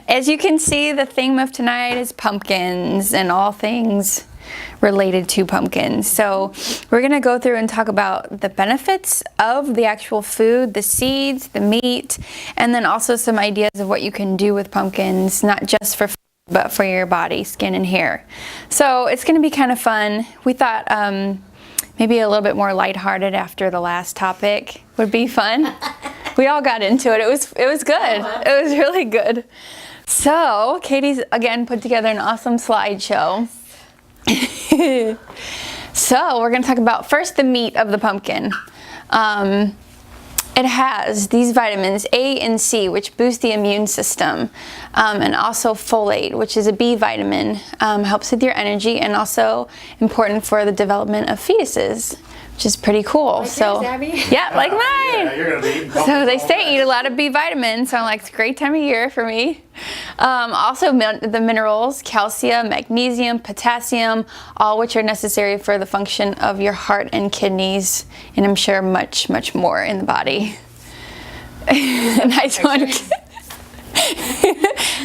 as you can see, the theme of tonight is pumpkins and all things related to pumpkins. So we're going to go through and talk about the benefits of the actual food, the seeds, the meat, and then also some ideas of what you can do with pumpkins, not just for food, but for your body, skin, and hair. So it's going to be kind of fun. We thought maybe a little bit more lighthearted after the last topic would be fun. We all got into it. It was good. It was really good. So Katie's again put together an awesome slideshow. So we're going to talk about first the meat of the pumpkin. It has these vitamins A and C, which boost the immune system, and also folate, which is a B vitamin, helps with your energy, and also important for the development of fetuses, which is pretty cool. Like so, yours, Abby? yeah, like mine. Yeah, you're gonna be eating pumpkins So they all say day. eat a lot of B vitamins, so I'm like, it's a great time of year for me. Also the minerals, calcium, magnesium, potassium, all which are necessary for the function of your heart and kidneys, and I'm sure much, much more in the body. Nice one.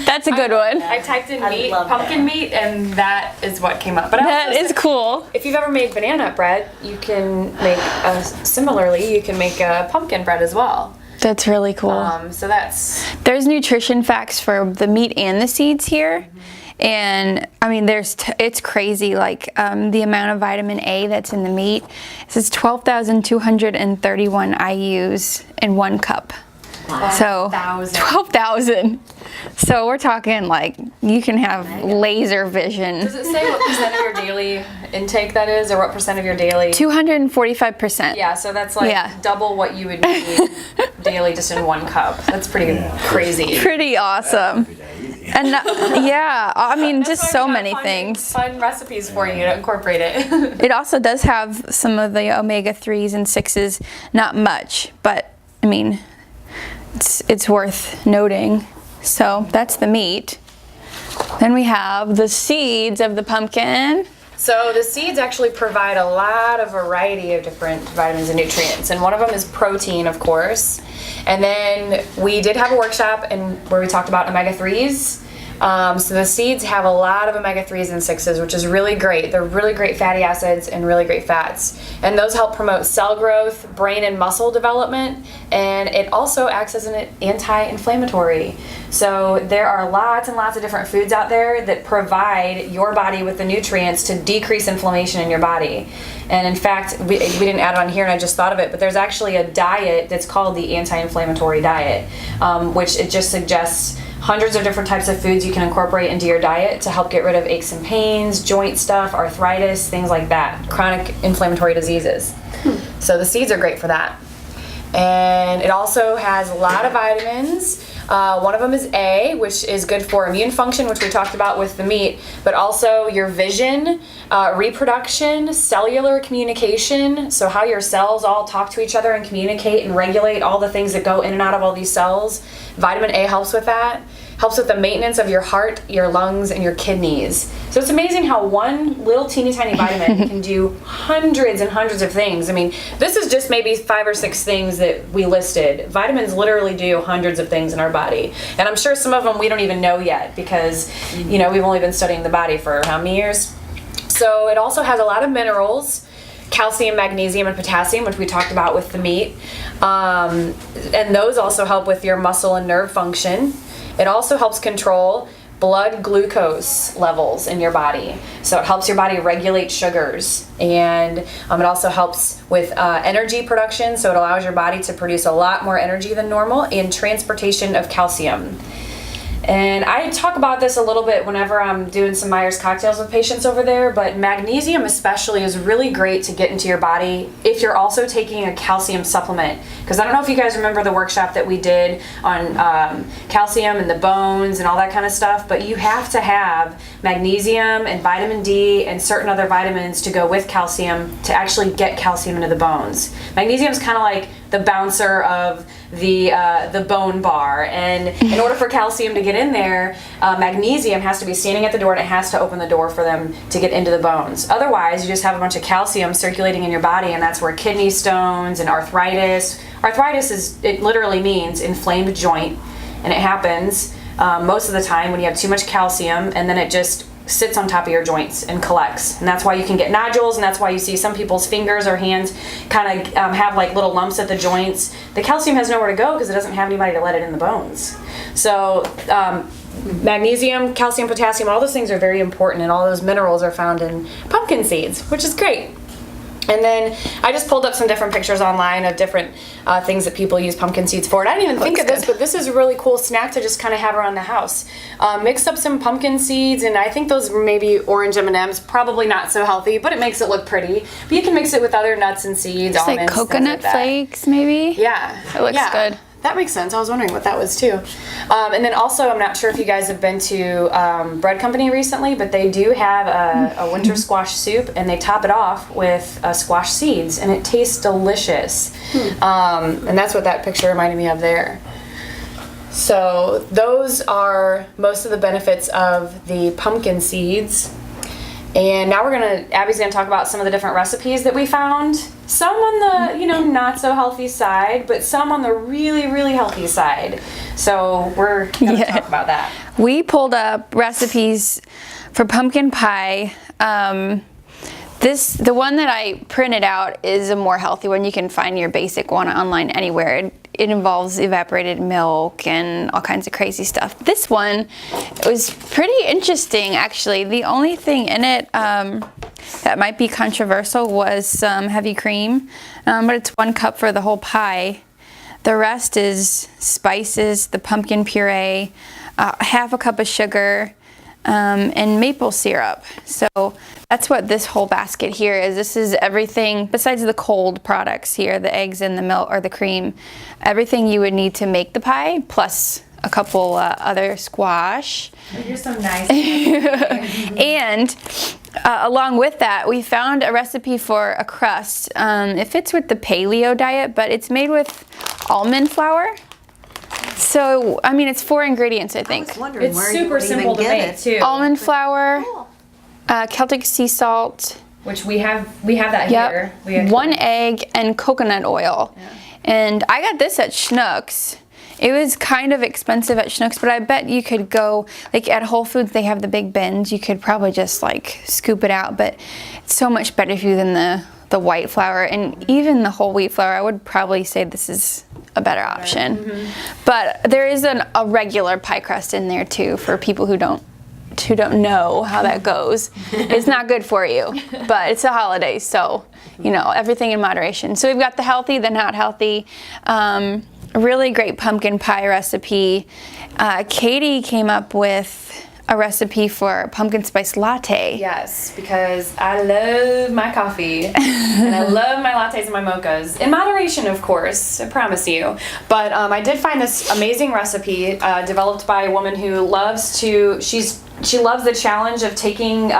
That's a good one. I typed in I meat, love pumpkin meat, and that is what came up. But I That also is said, cool. if you've ever made banana bread, you can make similarly. You can make a pumpkin bread as well. That's really cool. So that's There's nutrition facts for the meat and the seeds here. And I mean, it's crazy, like the amount of vitamin A that's in the meat. It says 12,231 IUs in 1 cup. So 12,000. So we're talking like you can have laser vision. Does it say what percent of your daily intake that is, or what percent of your daily? 245%. Yeah, so that's like Yeah. double what you would need daily just in 1 cup. That's pretty crazy. Pretty awesome. And yeah, I mean, That's just why so we got many things. Fun recipes for you to incorporate it. It also does have some of the omega-3s and 6s, not much, but I mean, it's worth noting. So that's the meat. Then we have the seeds of the pumpkin. So the seeds actually provide a lot of variety of different vitamins and nutrients, and one of them is protein, of course. And then we did have a workshop where we talked about omega-3s. So the seeds have a lot of omega-3s and 6s, which is really great. They're really great fatty acids and really great fats. And those help promote cell growth, brain and muscle development, and it also acts as an anti-inflammatory. So there are lots and lots of different foods out there that provide your body with the nutrients to decrease inflammation in your body. And in fact, we didn't add it on here and I just thought of it, but there's actually a diet that's called the anti-inflammatory diet, which it just suggests hundreds of different types of foods you can incorporate into your diet to help get rid of aches and pains, joint stuff, arthritis, things like that, chronic inflammatory diseases. So the seeds are great for that. And it also has a lot of vitamins. One of them is A, which is good for immune function, which we talked about with the meat, but also your vision, reproduction, cellular communication, so how your cells all talk to each other and communicate and regulate all the things that go in and out of all these cells. Vitamin A helps with that. Helps with the maintenance of your heart, your lungs, and your kidneys. So it's amazing how one little teeny tiny vitamin can do hundreds and hundreds of things. I mean, this is just maybe 5 or 6 things that we listed. Vitamins literally do hundreds of things in our body. And I'm sure some of them we don't even know yet because, you know, we've only been studying the body for how many years? So it also has a lot of minerals. Calcium, magnesium, and potassium, which we talked about with the meat. And those also help with your muscle and nerve function. It also helps control blood glucose levels in your body. So it helps your body regulate sugars. And it also helps with energy production. So it allows your body to produce a lot more energy than normal in transportation of calcium. And I talk about this a little bit whenever I'm doing some Myers cocktails with patients over there, but magnesium especially is really great to get into your body if you're also taking a calcium supplement. Because I don't know if you guys remember the workshop that we did on calcium and the bones and all that kind of stuff, but you have to have magnesium and vitamin D and certain other vitamins to go with calcium to actually get calcium into the bones. Magnesium is kind of like the bouncer of the bone bar, and in order for calcium to get in there, magnesium has to be standing at the door and it has to open the door for them to get into the bones. Otherwise, you just have a bunch of calcium circulating in your body, and that's where kidney stones and arthritis. Arthritis it literally means inflamed joint, and it happens most of the time when you have too much calcium, and then it just sits on top of your joints and collects, and that's why you can get nodules, and that's why you see some people's fingers or hands kind of have like little lumps at the joints. The calcium has nowhere to go because it doesn't have anybody to let it in the bones. So magnesium, calcium, potassium, all those things are very important, and all those minerals are found in pumpkin seeds, which is great. And then I just pulled up some different pictures online of different things that people use pumpkin seeds for. And I didn't even think of this, but this is a really cool snack to just kind of have around the house. Mix up some pumpkin seeds, and I think those maybe orange M&Ms, probably not so healthy, but it makes it look pretty. But you can mix it with other nuts and seeds, It's almonds, like things coconut like that. flakes, maybe? Yeah. It looks good. That makes sense. I was wondering what that was too. And then also, I'm not sure if you guys have been to Bread Company recently, but they do have a winter squash soup, and they top it off with squash seeds, and it tastes delicious. And that's what that picture reminded me of there. So those are most of the benefits of the pumpkin seeds. And now Abby's gonna talk about some of the different recipes that we found. Some on the, not so healthy side, but some on the really, really healthy side. So we're gonna talk about that. We pulled up recipes for pumpkin pie. The one that I printed out is a more healthy one. You can find your basic one online anywhere. It involves evaporated milk and all kinds of crazy stuff. This one was pretty interesting, actually. The only thing in it that might be controversial was some heavy cream, but it's 1 cup for the whole pie. The rest is spices, the pumpkin puree, half a cup of sugar, and maple syrup. So that's what this whole basket here is. This is everything besides the cold products here, the eggs and the milk or the cream, everything you would need to make the pie, plus a couple other squash. You're so nice. And along with that, we found a recipe for a crust. It fits with the paleo diet, but it's made with almond flour. So, I mean, it's 4 ingredients, I think. I was wondering It's where you super would simple even to get make it. too. Almond flour, Celtic sea salt, Which we have that here. We yep, actually- 1 egg, and coconut oil. And I got this at Schnucks. It was kind of expensive at Schnucks, but I bet you could go, like at Whole Foods, they have the big bins. You could probably just like scoop it out, but it's so much better for you than the white flour. And even the whole wheat flour, I would probably say this is a better option. But there is a regular pie crust in there too for people who don't know how that goes. It's not good for you, but it's the holidays, so everything in moderation. So we've got the healthy, the not healthy. A really great pumpkin pie recipe. Katie came up with a recipe for pumpkin spice latte. Yes, because I love my coffee and I love my lattes and my mochas. In moderation, of course, I promise you. But I did find this amazing recipe developed by a woman who loves she loves the challenge of taking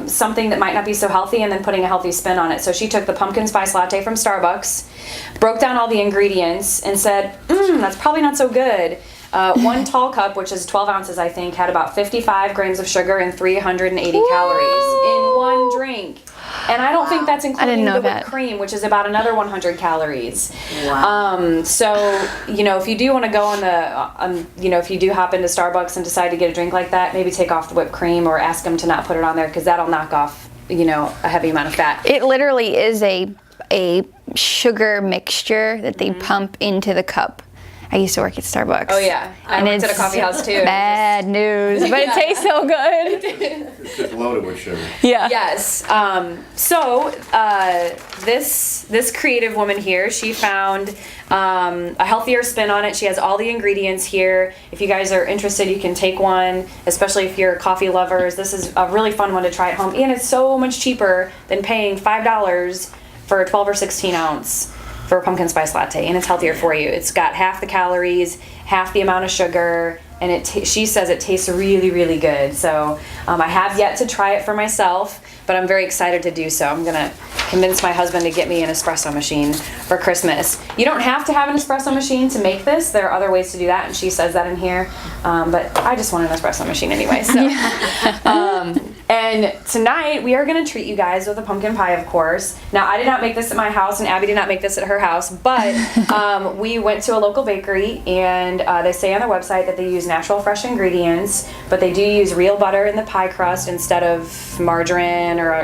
something that might not be so healthy and then putting a healthy spin on it. So she took the pumpkin spice latte from Starbucks, broke down all the ingredients, and said, that's probably not so good. 1 tall cup, which is 12 ounces, I think, had about 55 grams of sugar and 380 calories in 1 drink. And I don't think that's including the whipped cream, which is about another 100 calories. Wow. So, if you do want to go on the, if you do hop into Starbucks and decide to get a drink like that, maybe take off the whipped cream or ask them to not put it on there, because that'll knock off, a heavy amount of fat. It literally is a sugar mixture that they pump into the cup. I used to work at Starbucks. Oh yeah, I worked at a coffee house too. Bad news, but it tastes so good. It's just loaded with sugar. Yeah. Yes. So this creative woman here, she found a healthier spin on it. She has all the ingredients here. If you guys are interested, you can take one, especially if you're coffee lovers. This is a really fun one to try at home, and it's so much cheaper than paying $5 for a 12 or 16 ounce for a pumpkin spice latte, and it's healthier for you. It's got half the calories, half the amount of sugar, and she says it tastes really, really good. So I have yet to try it for myself, but I'm very excited to do so. I'm gonna convince my husband to get me an espresso machine for Christmas. You don't have to have an espresso machine to make this. There are other ways to do that, and she says that in here. But I just want an espresso machine anyway. So. And tonight we are gonna treat you guys with a pumpkin pie, of course. Now I did not make this at my house, and Abby did not make this at her house, but we went to a local bakery, and they say on their website that they use natural, fresh ingredients, but they do use real butter in the pie crust instead of margarine or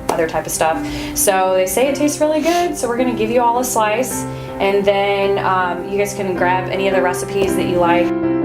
other type of stuff. So they say it tastes really good. So we're gonna give you all a slice, and then you guys can grab any of the recipes that you like.